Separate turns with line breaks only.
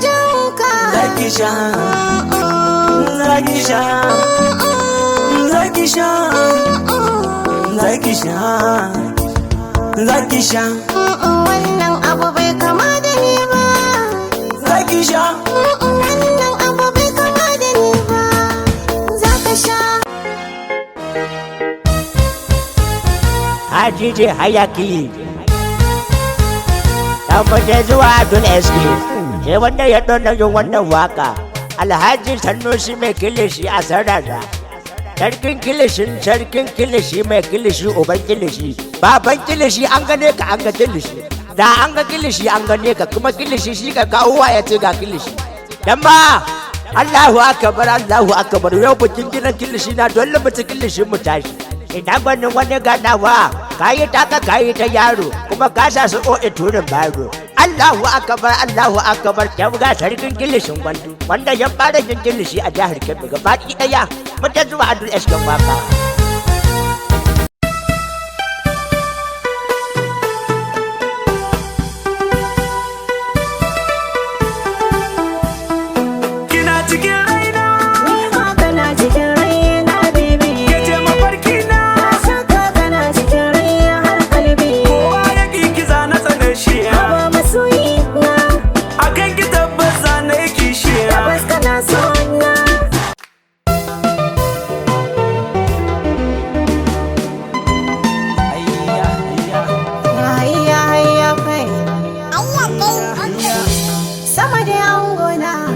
jinka.
Zaki sha, zaki sha, zaki sha, zaki sha, zaki sha.
Wannan abu bai kama da ni ba.
Zaki sha.
Wannan abu bai kama da ni ba. Zaka sha.
Hajiji hayaki tabbata zuwa Abdul SK sai wanda ya dona yin wannan waka Alhaji Sanusi mai kilishi a sarara sarkin kilishi mai kilishi uban kilishi baban kilishi an gane ka an ga kilishi da an ga kilishi an gane ka kuma kilishi shi ka kawo ya ce ga kilishi dan ba Allahu akbar yau bikin gidan kilishi na dole mutu kilishi mu tashi ina gwanin wani ganawa kayi taka kayi ta yaro kuma ka sa su o turin baro Allahu akbar kyau ga sarkin kilishin gwandu wanda ya fara yin kilishi a jihar Kebbi gaba ɗaya mutan zuwa Abdul SK waka
Sama da angona